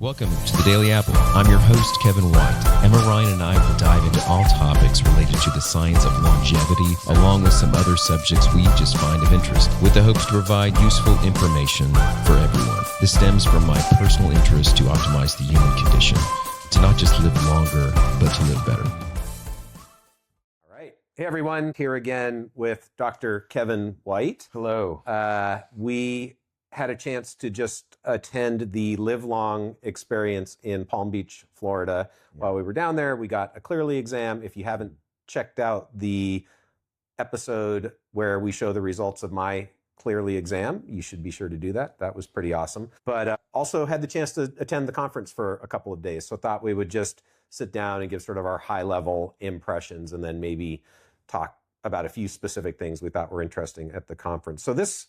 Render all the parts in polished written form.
Welcome to the Daily Apple. I'm your host, Kevin White. Emma Ryan and I will dive into all topics related to the science of longevity, along with some other subjects we just find of interest, with the hopes to provide useful information for everyone. This stems from my personal interest to optimize the human condition, to not just live longer, but to live better. All right. Hey, everyone. Here again with Dr. Kevin White. Hello. We had a chance to just attend the Live Long experience in Palm Beach, Florida. While we were down there, we got a Clearly exam. If you haven't checked out the episode where we show the results of my Clearly exam, you should be sure to do that. That was pretty awesome. But also had the chance to attend the conference for a couple of days. So thought we would just sit down and give sort of our high-level impressions and then maybe talk about a few specific things we thought were interesting at the conference. So this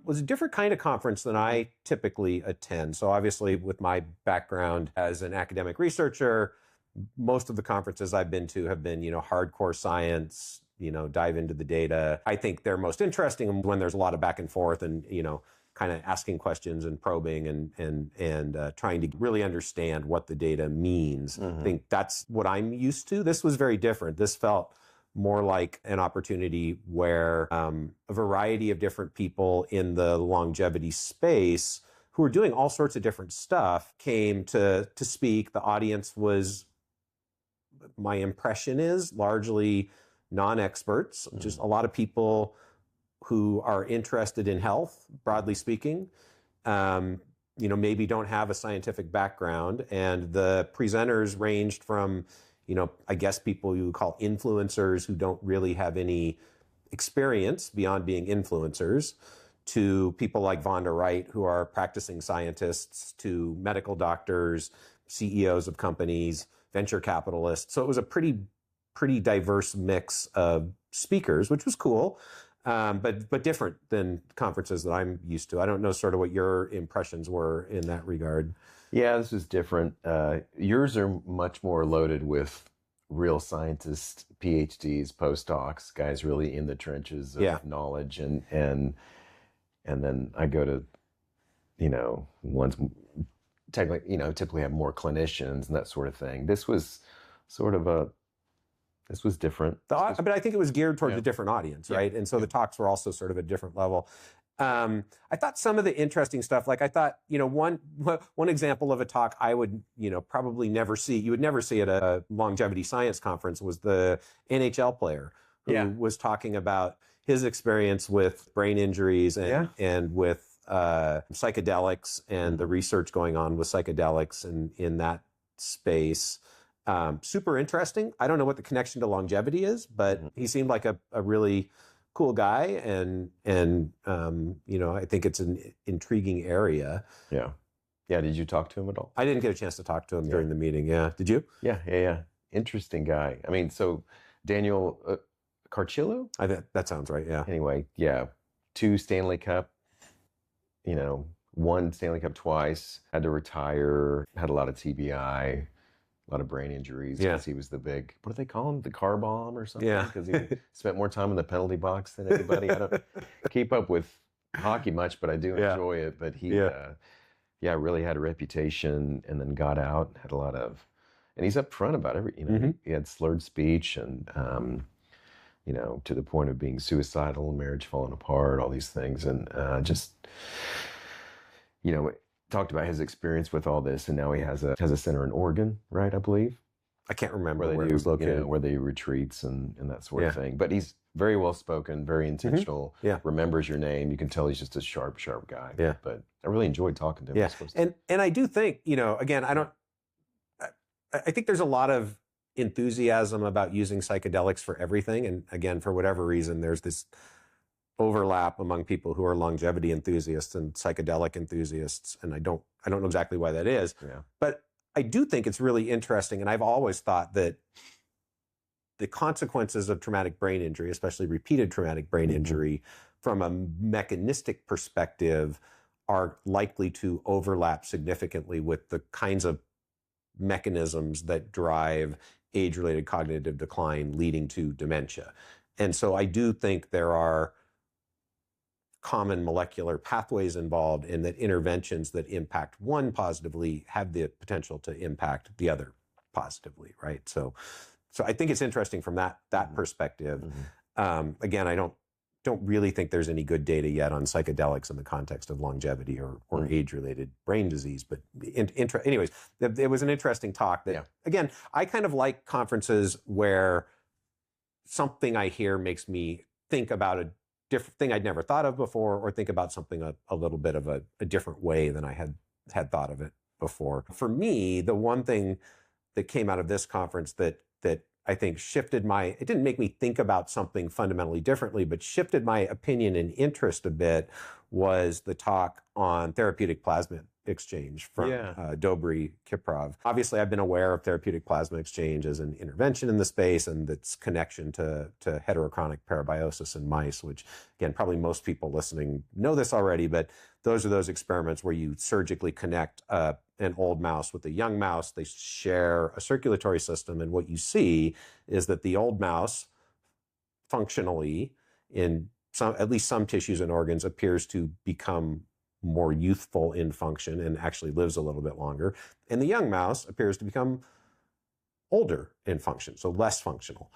was a different kind of conference than I typically attend. So obviously with my background as an academic researcher, most of the conferences I've been to have been, hardcore science, dive into the data. I think they're most interesting when there's a lot of back and forth and, kind of asking questions and probing and trying to really understand what the data means. I think that's what I'm used to. This was very different. This felt more like an opportunity where a variety of different people in the longevity space who were doing all sorts of different stuff came to speak. The audience was, my impression is, largely non-experts, just a lot of people who are interested in health, broadly speaking, maybe don't have a scientific background. And the presenters ranged from I guess people you would call influencers who don't really have any experience beyond being influencers, to people like Vonda Wright, who are practicing scientists, to medical doctors, CEOs of companies, venture capitalists. So it was a pretty diverse mix of speakers, which was cool, but different than conferences that I'm used to. I don't know sort of what your impressions were in that regard. Yeah, this is different. Yours are much more loaded with real scientists, PhDs, postdocs, guys really in the trenches of knowledge, and then I go to, ones typically have more clinicians and that sort of thing. This was different. But I think it was geared towards a different audience, right? And so the talks were also sort of a different level. I thought some of the interesting stuff, like I thought, one example of a talk I would, probably never see, you would never see at a longevity science conference, was the NHL player who was talking about his experience with brain injuries and with psychedelics and the research going on with psychedelics and in that space. Super interesting. I don't know what the connection to longevity is, but he seemed like a really cool guy, and I think it's an intriguing area. Yeah. Did you talk to him at all? I didn't get a chance to talk to him during the meeting. Yeah. Did you? Yeah. Interesting guy. I mean, so Daniel Carcillo? That sounds right. Yeah. Anyway, 2 Stanley Cup, won Stanley Cup twice, had to retire, had a lot of TBI. A lot of brain injuries because he was the big, what do they call him? The car bomb or something? Yeah. Because he spent more time in the penalty box than anybody. I don't keep up with hockey much, but I do enjoy it. But he, really had a reputation, and then got out, had a lot of, and he's upfront about he had slurred speech and, to the point of being suicidal, marriage falling apart, all these things. And talked about his experience with all this, and now he has a center in Oregon, right? I believe. I can't remember where it was located. Where they retreats and that sort of thing. But he's very well spoken, very intentional. Remembers your name. You can tell he's just a sharp guy. Yeah. But I really enjoyed talking to him. Yeah. And I do think again, I think there's a lot of enthusiasm about using psychedelics for everything, and again, for whatever reason, there's this overlap among people who are longevity enthusiasts and psychedelic enthusiasts, and I don't know exactly why that is. But I do think it's really interesting, and I've always thought that the consequences of traumatic brain injury, especially repeated traumatic brain injury, from a mechanistic perspective, are likely to overlap significantly with the kinds of mechanisms that drive age-related cognitive decline leading to dementia. And so I do think there are common molecular pathways involved, and that interventions that impact one positively have the potential to impact the other positively, right? So I think it's interesting from that perspective. Again, I don't really think there's any good data yet on psychedelics in the context of longevity or age-related brain disease. But anyways, it was an interesting talk that, again, I kind of like conferences where something I hear makes me think about a different thing I'd never thought of before, or think about something a little bit of a different way than I had thought of it before. For me, the one thing that came out of this conference that I think shifted it didn't make me think about something fundamentally differently, but shifted my opinion and interest a bit, was the talk on therapeutic plasma exchange from Dobry Kiprov. Obviously, I've been aware of therapeutic plasma exchange as an intervention in the space and its connection to heterochronic parabiosis in mice, which, again, probably most people listening know this already, but those are those experiments where you surgically connect an old mouse with a young mouse. They share a circulatory system, and what you see is that the old mouse, functionally, in at least some tissues and organs, appears to become more youthful in function and actually lives a little bit longer. And the young mouse appears to become older in function, so less functional.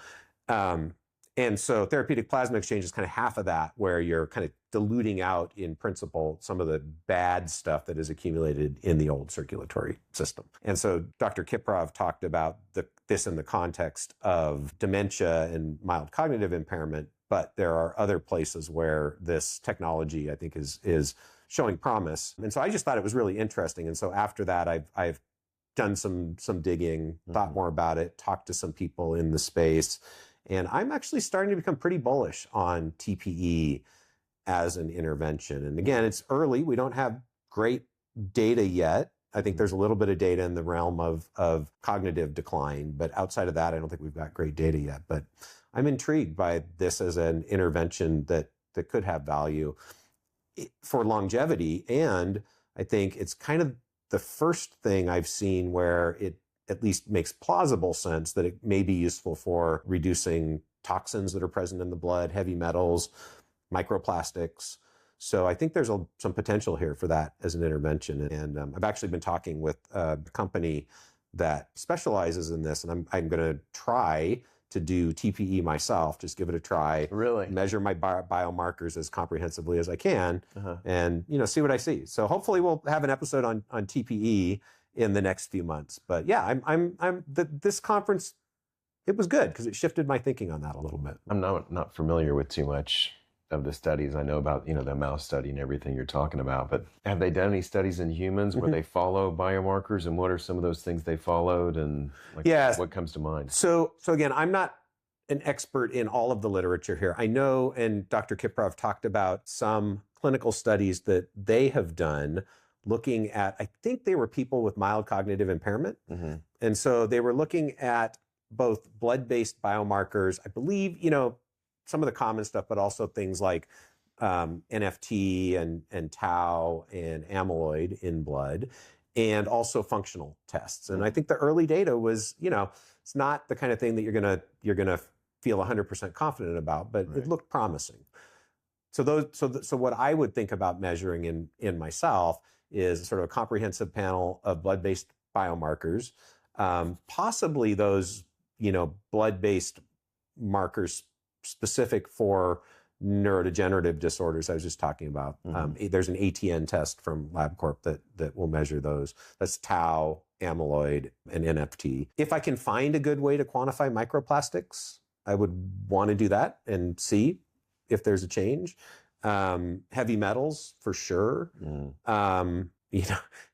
And so therapeutic plasma exchange is kind of half of that, where you're kind of diluting out, in principle, some of the bad stuff that is accumulated in the old circulatory system. And so Dr. Kiprov talked about this in the context of dementia and mild cognitive impairment, but there are other places where this technology, I think, is showing promise. And so I just thought it was really interesting. And so after that, I've done some digging, thought more about it, talked to some people in the space, and I'm actually starting to become pretty bullish on TPE as an intervention. And again, it's early. We don't have great data yet. I think there's a little bit of data in the realm of cognitive decline, but outside of that, I don't think we've got great data yet. But I'm intrigued by this as an intervention that could have value for longevity. And I think it's kind of the first thing I've seen where it at least makes plausible sense that it may be useful for reducing toxins that are present in the blood, heavy metals, microplastics. So I think there's some potential here for that as an intervention. And I've actually been talking with a company that specializes in this, and I'm going to try to do TPE myself, just give it a try. Really? Measure my biomarkers as comprehensively as I can, and see what I see. So hopefully we'll have an episode on TPE in the next few months. But yeah, this conference, it was good because it shifted my thinking on that a little bit. I'm not familiar with too much of the studies. I know about, the mouse study and everything you're talking about, but have they done any studies in humans where they follow biomarkers, and what are some of those things they followed, and what comes to mind? So again, I'm not an expert in all of the literature here. I know, and Dr. Kiprov talked about some clinical studies that they have done looking at, I think they were people with mild cognitive impairment. And so they were looking at both blood-based biomarkers, I believe, some of the common stuff, but also things like NFT and tau and amyloid in blood, and also functional tests. And I think the early data was, it's not the kind of thing that you're gonna feel 100% confident about, but it looked promising. So what I would think about measuring in myself is sort of a comprehensive panel of blood-based biomarkers, possibly those, blood-based markers specific for neurodegenerative disorders I was just talking about. There's an ATN test from LabCorp that will measure those. That's tau, amyloid, and NFT. If I can find a good way to quantify microplastics, I would want to do that and see if there's a change. Heavy metals, for sure.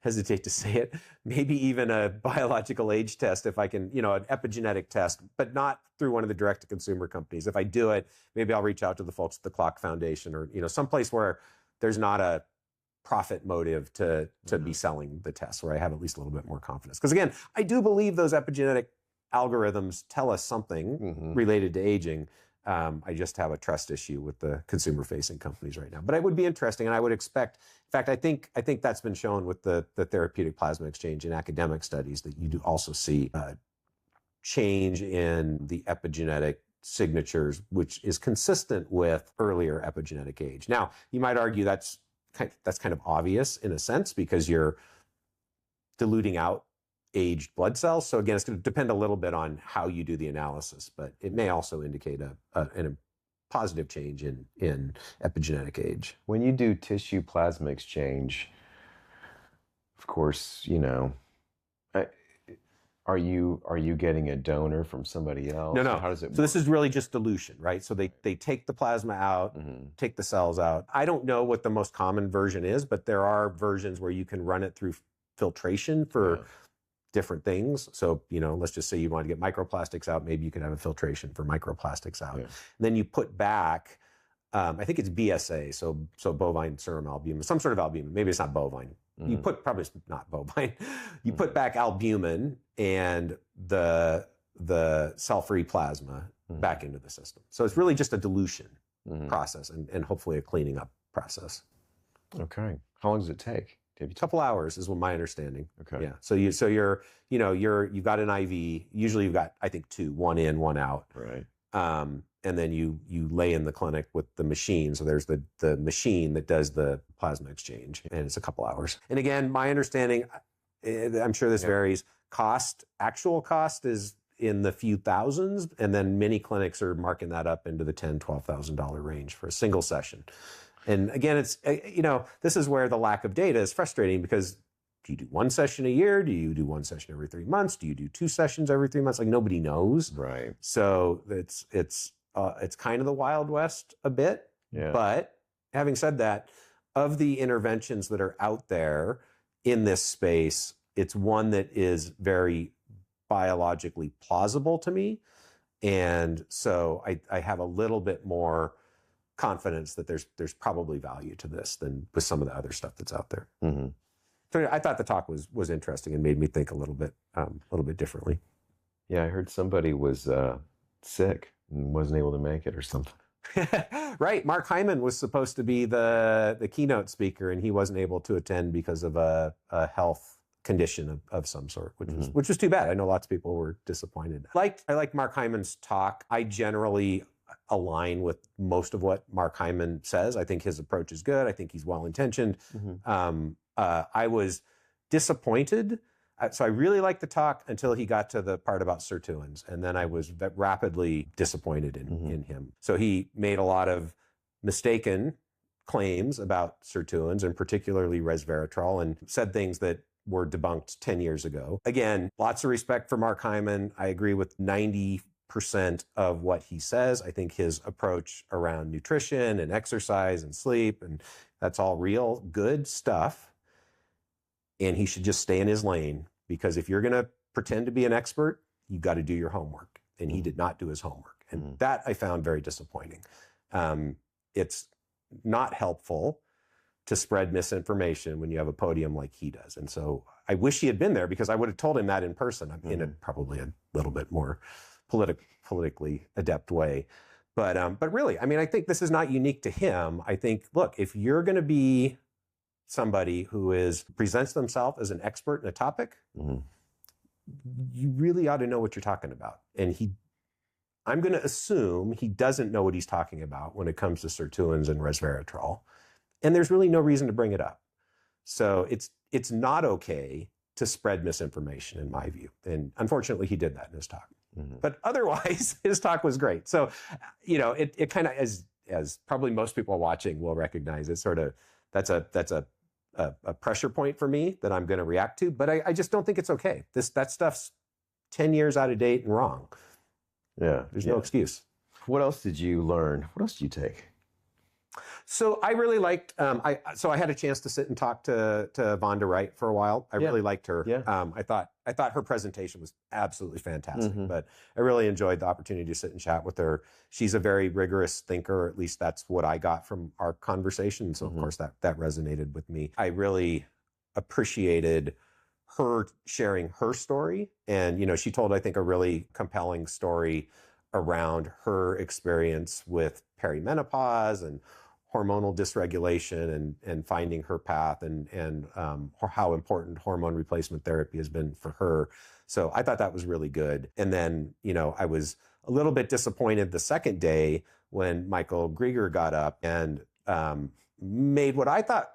Hesitate to say it, maybe even a biological age test if I can, an epigenetic test, but not through one of the direct-to-consumer companies. If I do it, maybe I'll reach out to the folks at the Clock Foundation, or, someplace where there's not a profit motive to be selling the test, where I have at least a little bit more confidence. Because again, I do believe those epigenetic algorithms tell us something related to aging. I just have a trust issue with the consumer-facing companies right now. But it would be interesting, and I would expect, in fact, I think that's been shown with the therapeutic plasma exchange in academic studies, that you do also see change in the epigenetic signatures, which is consistent with earlier epigenetic age. Now, you might argue that's kind of obvious in a sense because you're diluting out aged blood cells. So again, it's going to depend a little bit on how you do the analysis, but it may also indicate a positive change in epigenetic age. When you do tissue plasma exchange, of course, you know, are you getting a donor from somebody else? No. How does it work? So this is really just dilution, right? So they take the plasma out, take the cells out. I don't know what the most common version is, but there are versions where you can run it through filtration for different things. So, you know, let's just say you want to get microplastics out. Maybe you could have a filtration for microplastics out. And then you put back, I think it's BSA, so bovine serum albumin, some sort of albumin. Maybe it's not bovine. You put, probably it's not bovine. You put back albumin and the cell-free plasma back into the system. So it's really just a dilution process and hopefully a cleaning up process. Okay. How long does it take? A couple hours is what my understanding. Okay. Yeah. So you've got an IV. Usually you've got, I think, two, one in, one out. Right. And then you lay in the clinic with the machine. So there's the machine that does the plasma exchange, and it's a couple hours. And again, my understanding, I'm sure this varies. Actual cost is in the few thousands, and then many clinics are marking that up into the $10,000, $12,000 range for a single session. And again, it's, this is where the lack of data is frustrating because do you do one session a year? Do you do one session every 3 months? Do you do 2 sessions every 3 months? Like nobody knows. Right. So it's kind of the Wild West a bit. Yeah. But having said that, of the interventions that are out there in this space, it's one that is very biologically plausible to me. And so I have a little bit more confidence that there's probably value to this than with some of the other stuff that's out there. Mm-hmm. So I thought the talk was interesting and made me think a little bit differently. Yeah, I heard somebody was sick and wasn't able to make it or something. Right. Mark Hyman was supposed to be the keynote speaker, and he wasn't able to attend because of a health condition of some sort, which was too bad. I know lots of people were disappointed. I like Mark Hyman's talk. I generally align with most of what Mark Hyman says. I think his approach is good. I think he's well-intentioned. I was disappointed. So I really liked the talk until he got to the part about sirtuins. And then I was rapidly disappointed in him. So he made a lot of mistaken claims about sirtuins, and particularly resveratrol, and said things that were debunked 10 years ago. Again, lots of respect for Mark Hyman. I agree with 90% of what he says. I think his approach around nutrition and exercise and sleep, and that's all real good stuff. And he should just stay in his lane, because if you're going to pretend to be an expert, you've got to do your homework. And he did not do his homework. And that I found very disappointing. It's not helpful to spread misinformation when you have a podium like he does. And so I wish he had been there, because I would have told him that in person in probably a little bit more politically adept way. But really, I mean, I think this is not unique to him. I think, look, if you're going to be somebody who presents themselves as an expert in a topic, you really ought to know what you're talking about. And I'm going to assume he doesn't know what he's talking about when it comes to sirtuins and resveratrol. And there's really no reason to bring it up. So it's not okay to spread misinformation, in my view. And unfortunately, he did that in his talk. But otherwise, his talk was great. So, it kind of, as probably most people watching will recognize, it's sort of, that's a pressure point for me that I'm going to react to. But I just don't think it's okay. That stuff's 10 years out of date and wrong. Yeah. There's no excuse. What else did you learn? What else did you take? So I really liked, I had a chance to sit and talk to Vonda Wright for a while. I really liked her. Yeah. I thought her presentation was absolutely fantastic, but I really enjoyed the opportunity to sit and chat with her. She's a very rigorous thinker, or at least that's what I got from our conversation. So of course that resonated with me. I really appreciated her sharing her story. And, she told, I think, a really compelling story around her experience with perimenopause and hormonal dysregulation and finding her path and how important hormone replacement therapy has been for her. So I thought that was really good. And then, I was a little bit disappointed the second day when Michael Grieger got up and made what I thought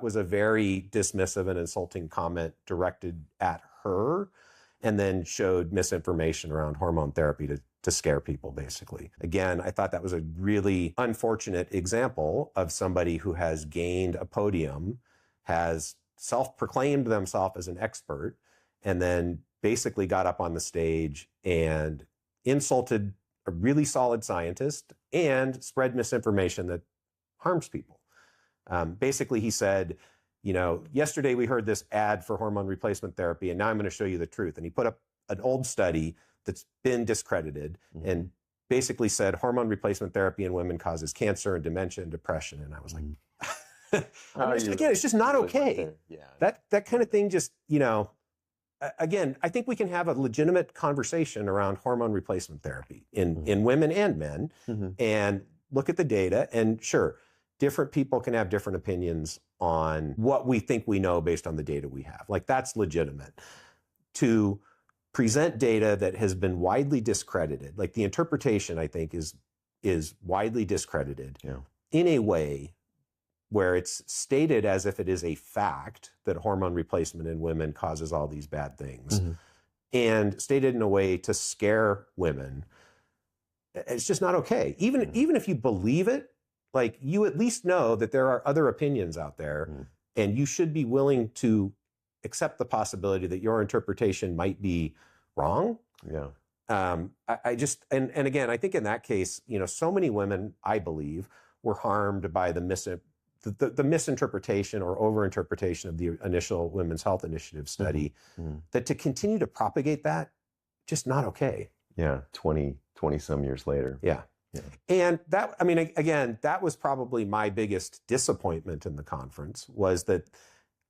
was a very dismissive and insulting comment directed at her, and then showed misinformation around hormone therapy to scare people, basically. Again, I thought that was a really unfortunate example of somebody who has gained a podium, has self-proclaimed themselves as an expert, and then basically got up on the stage and insulted a really solid scientist and spread misinformation that harms people. Basically, he said, yesterday we heard this ad for hormone replacement therapy, and now I'm going to show you the truth. And he put up an old study that's been discredited and basically said hormone replacement therapy in women causes cancer and dementia and depression. And I was like, again, it's just not okay. Yeah. That kind of thing just, again, I think we can have a legitimate conversation around hormone replacement therapy in women and men and look at the data. And sure, different people can have different opinions on what we think we know based on the data we have. Like, that's legitimate. To present data that has been widely discredited, like the interpretation, I think, is widely discredited in a way where it's stated as if it is a fact that hormone replacement in women causes all these bad things, and stated in a way to scare women. It's just not okay. Even if you believe it, like, you at least know that there are other opinions out there, and you should be willing to accept the possibility that your interpretation might be wrong. Yeah. I just, and again, I think in that case, so many women, I believe, were harmed by the misinterpretation or overinterpretation of the initial Women's Health Initiative study, that to continue to propagate that, just not okay. Yeah, 20 some years later. Yeah. And that, again, that was probably my biggest disappointment in the conference, was that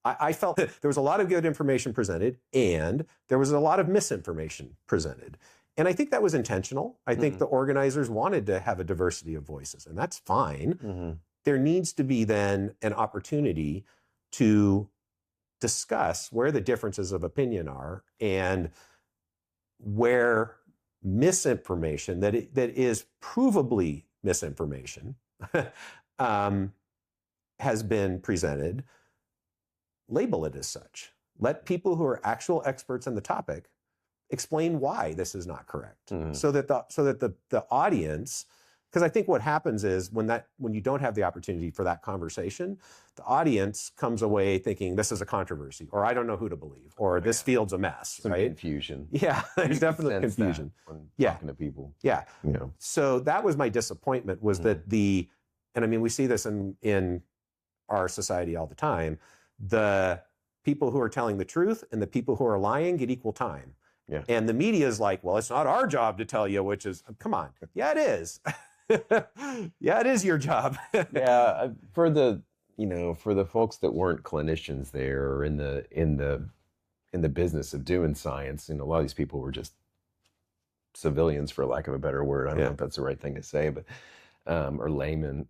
I felt that there was a lot of good information presented and there was a lot of misinformation presented. And I think that was intentional. I think the organizers wanted to have a diversity of voices, and that's fine. There needs to be then an opportunity to discuss where the differences of opinion are and where misinformation that is provably misinformation has been presented. Label it as such. Let people who are actual experts in the topic explain why this is not correct, so that the audience, because I think what happens is when you don't have the opportunity for that conversation, the audience comes away thinking this is a controversy, or I don't know who to believe, or this field's a mess. Some right? Confusion. Yeah, there's definitely confusion. When talking to people. Yeah. So that was my disappointment, was that and we see this in our society all the time. The people who are telling the truth and the people who are lying get equal time. Yeah. And the media is like, well, it's not our job to tell you which is. Come on. Yeah, it is. Yeah, it is your job. Yeah, for the folks that weren't clinicians there, or in the business of doing science, a lot of these people were just civilians, for lack of a better word. I don't know if that's the right thing to say, but or laymen.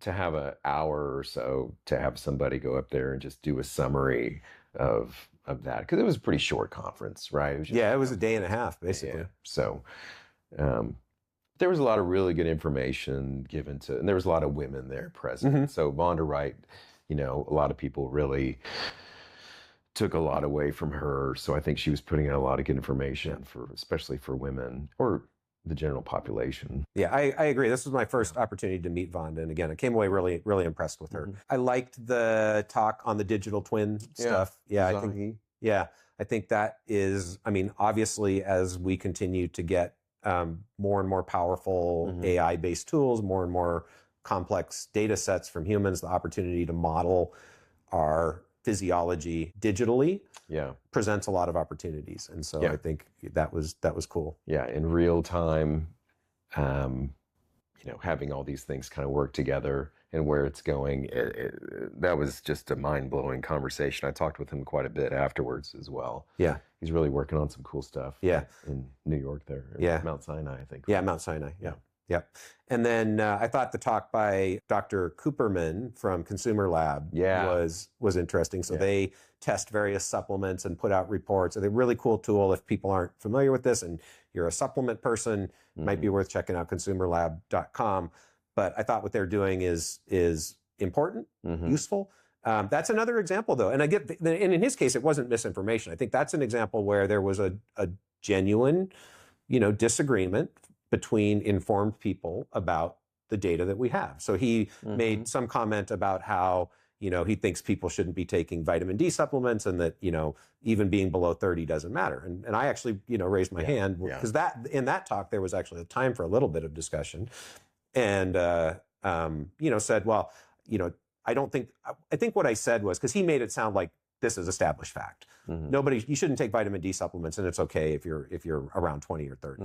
To have an hour or so to have somebody go up there and just do a summary of that, because it was a pretty short conference, right? It was a day and a half, basically. Yeah. So there was a lot of really good information given and there was a lot of women there present. So Vonda Wright, a lot of people really took a lot away from her. So I think she was putting out a lot of good information especially for women, or the general population. Yeah, I agree. This was my first opportunity to meet Vonda. And again, I came away really, really impressed with her. I liked the talk on the digital twin stuff. Yeah, I think that is, obviously, as we continue to get more and more powerful AI-based tools, more and more complex data sets from humans, the opportunity to model our physiology digitally presents a lot of opportunities. And so I think that was cool. Yeah, in real time, having all these things kind of work together and where it's going, that was just a mind-blowing conversation. I talked with him quite a bit afterwards as well. Yeah. He's really working on some cool stuff. Yeah. In New York there. Yeah. Mount Sinai, I think. Yeah, Mount Sinai. Yeah. Yep. And then I thought the talk by Dr. Cooperman from Consumer Lab was interesting. So they test various supplements and put out reports. It's a really cool tool. If people aren't familiar with this and you're a supplement person, it might be worth checking out consumerlab.com. But I thought what they're doing is important, useful. That's another example, though. And and in his case, it wasn't misinformation. I think that's an example where there was a genuine, disagreement between informed people about the data that we have. So he made some comment about how, he thinks people shouldn't be taking vitamin D supplements and that, even being below 30 doesn't matter. And I actually, raised my hand because in that talk, there was actually a time for a little bit of discussion and, said, well, I think what I said was, because he made it sound like this is established fact. You shouldn't take vitamin D supplements, and it's okay if you're around 20 or 30.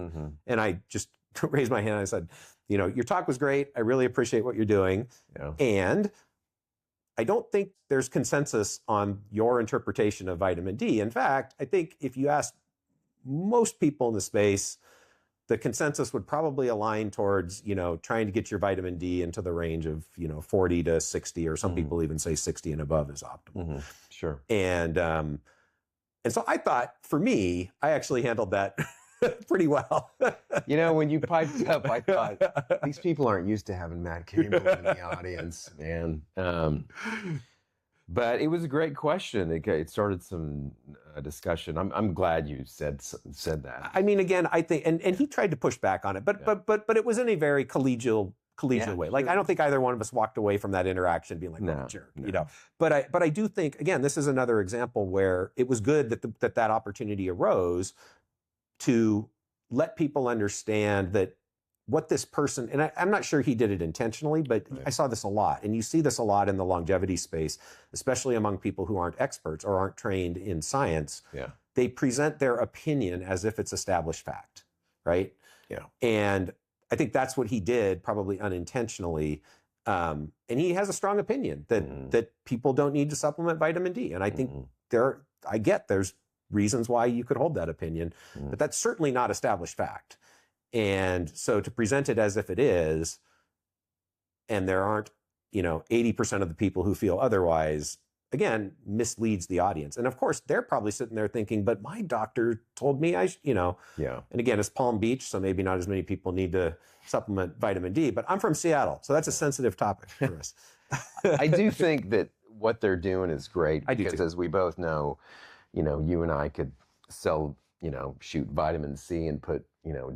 And I just raised my hand and I said, your talk was great. I really appreciate what you're doing. Yeah. And I don't think there's consensus on your interpretation of vitamin D. In fact, I think if you ask most people in the space, the consensus would probably align towards, trying to get your vitamin D into the range of, 40 to 60, or some people even say 60 and above is optimal. Sure. And so I thought, for me, I actually handled that pretty well. When you piped up, I thought, these people aren't used to having Matt Campbell in the audience, man. But it was a great question. It started some discussion. I'm glad you said that. I mean, again, I think, and he tried to push back on it, but it was in a very collegial way. Like, I don't think either one of us walked away from that interaction being like, "No, jerk," But I do think, again, this is another example where it was good that opportunity arose to let people understand that what this person, and I'm not sure he did it intentionally, but I saw this a lot. And you see this a lot in the longevity space, especially among people who aren't experts or aren't trained in science. Yeah. They present their opinion as if it's established fact, right? Yeah. And I think that's what he did, probably unintentionally. And he has a strong opinion that people don't need to supplement vitamin D. And I think there's reasons why you could hold that opinion, but that's certainly not established fact. And so to present it as if it is, and there aren't, 80% of the people who feel otherwise, again, misleads the audience. And of course, they're probably sitting there thinking, but my doctor told me And again, it's Palm Beach, so maybe not as many people need to supplement vitamin D, but I'm from Seattle, so that's a sensitive topic for us. I do think that what they're doing is great. I do because too. As we both know, you and I could sell, shoot vitamin C and put,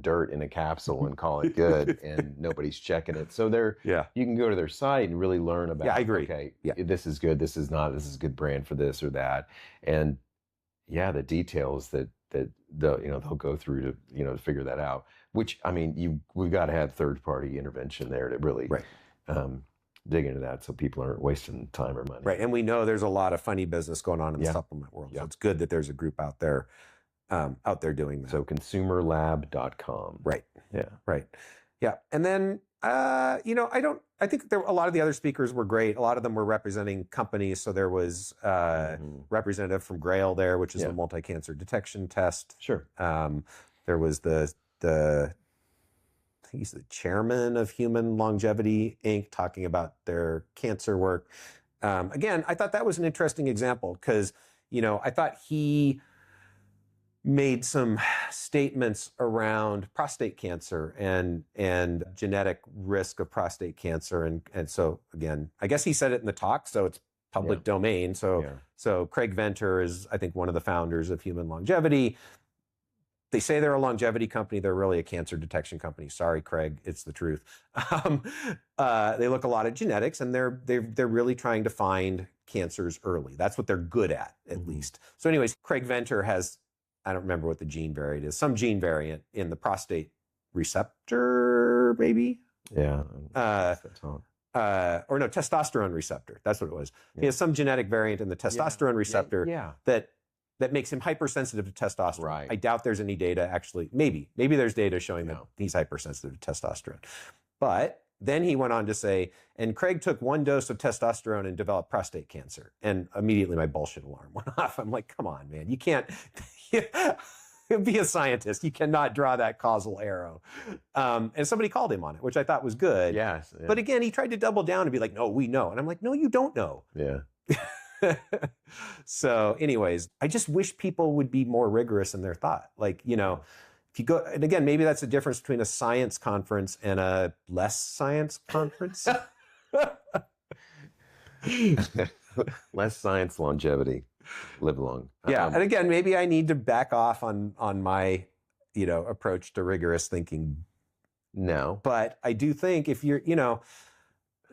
dirt in a capsule and call it good, and nobody's checking it. So you can go to their site and really learn about, I agree. Okay, this is good, this is not, this is a good brand for this or that. And the details that they'll go through to, to figure that out, which, I mean, we've got to have third-party intervention there to really dig into that so people aren't wasting time or money. Right. And we know there's a lot of funny business going on in the supplement world. So it's good that there's a group out there doing that. So consumerlab.com. Right. Yeah. Right. Yeah. And then, I think a lot of the other speakers were great. A lot of them were representing companies. So there was representative from Grail there, which is a multi-cancer detection test. Sure. There was I think he's the chairman of Human Longevity, Inc., talking about their cancer work. Again, I thought that was an interesting example because, I thought he made some statements around prostate cancer and genetic risk of prostate cancer. And so, again, I guess he said it in the talk, so it's public domain. So Craig Venter is, I think, one of the founders of Human Longevity. They say they're a longevity company. They're really a cancer detection company. Sorry, Craig, it's the truth. They look a lot at genetics, and they're really trying to find cancers early. That's what they're good at least. So anyways, Craig Venter has, I don't remember what the gene variant is, some gene variant in the prostate receptor, maybe? Yeah. Or no, testosterone receptor. That's what it was. Yeah. He has some genetic variant in the testosterone receptor that makes him hypersensitive to testosterone. Right. I doubt there's any data actually. Maybe there's data showing that he's hypersensitive to testosterone. But then he went on to say, and Craig took one dose of testosterone and developed prostate cancer. And immediately my bullshit alarm went off. I'm like, come on, man, you can't. be a scientist. You cannot draw that causal arrow. And somebody called him on it, which I thought was good. Yes. Yeah. But again, he tried to double down and be like, no, we know. And I'm like, no, you don't know. Yeah. So anyways, I just wish people would be more rigorous in their thought. Like, you know, if you go, and again, maybe that's the difference between a science conference and a less science conference. Less science, longevity, live long. Yeah. And again, maybe I need to back off on my, you know, approach to rigorous thinking. No. But I do think if you're, you know,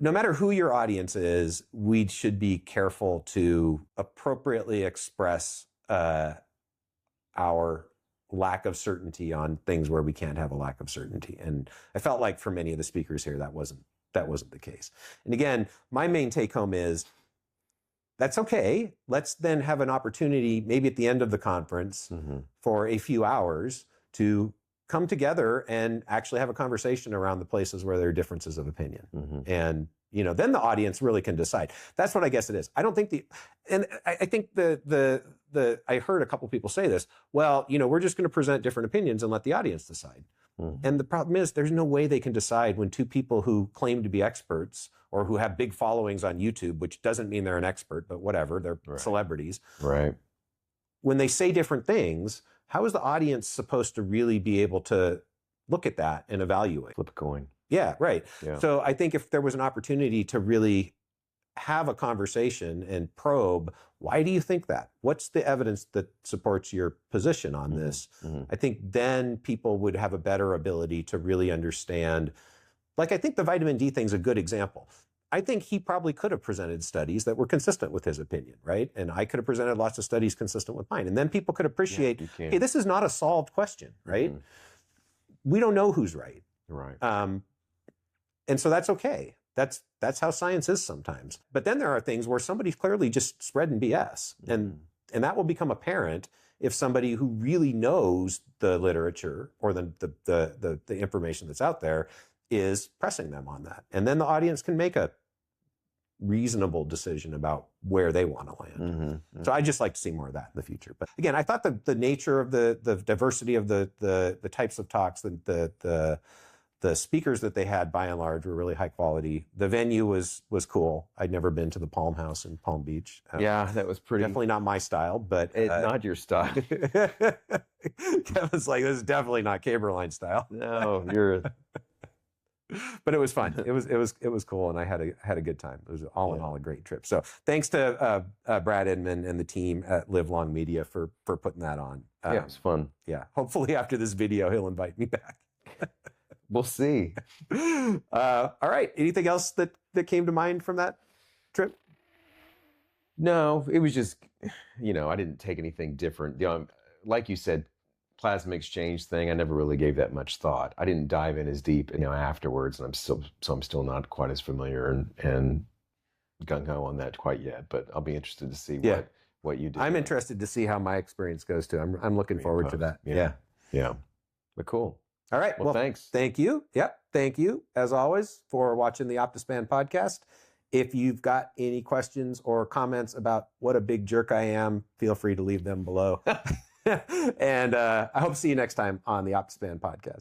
no matter who your audience is, we should be careful to appropriately express our lack of certainty on things where we can't have a lack of certainty. And I felt like for many of the speakers here, that wasn't the case. And again, my main take home is that's okay. Let's then have an opportunity, maybe at the end of the conference, for a few hours to come together and actually have a conversation around the places where there are differences of opinion. And, you know, then the audience really can decide. That's what I guess it is. I don't think I think I heard a couple people say this, well, you know, we're just going to present different opinions and let the audience decide. And the problem is there's no way they can decide when two people who claim to be experts or who have big followings on YouTube, which doesn't mean they're an expert, but whatever, they're celebrities. Right. When they say different things, how is the audience supposed to really be able to look at that and evaluate? Flip a coin. Yeah, right. Yeah. So I think if there was an opportunity to really have a conversation and probe, why do you think that? What's the evidence that supports your position on this? I think then people would have a better ability to really understand. Like, I think the vitamin D thing's a good example. I think he probably could have presented studies that were consistent with his opinion, right? And I could have presented lots of studies consistent with mine. And then people could appreciate, hey, this is not a solved question, right? We don't know who's right. Right. And so that's okay. That's how science is sometimes. But then there are things where somebody's clearly just spreading BS. And that will become apparent if somebody who really knows the literature or the information that's out there is pressing them on that. And then the audience can make a reasonable decision about where they want to land. So I just like to see more of that in the future. But again, I thought the nature of the diversity of the types of talks, the speakers that they had by and large were really high quality. The venue was cool. I'd never been to the Palm House in Palm Beach. Yeah, that was pretty. Definitely not my style, but It's not your style. Kevin's like, this is definitely not Kaeberlein style. No, you're. But it was fun. It was cool, and I had a good time. It was all in all a great trip. So thanks to Brad Edmond and the team at Live Long Media for putting that on. Yeah, it was fun. Yeah, hopefully after this video he'll invite me back. We'll see. All right. Anything else that came to mind from that trip? No, it was just, you know, I didn't take anything different. You know, like you said, plasma exchange thing, I never really gave that much thought. I didn't dive in as deep, you know, afterwards, and I'm still not quite as familiar and gung-ho on that quite yet, but I'll be interested to see what you did. I'm interested to see how my experience goes too. I'm looking forward to that. Yeah. But cool. All right. Well, thanks. Thank you. Yep. Thank you, as always, for watching the OptiSpan podcast. If you've got any questions or comments about what a big jerk I am, feel free to leave them below. And I hope to see you next time on the OptiSpan podcast.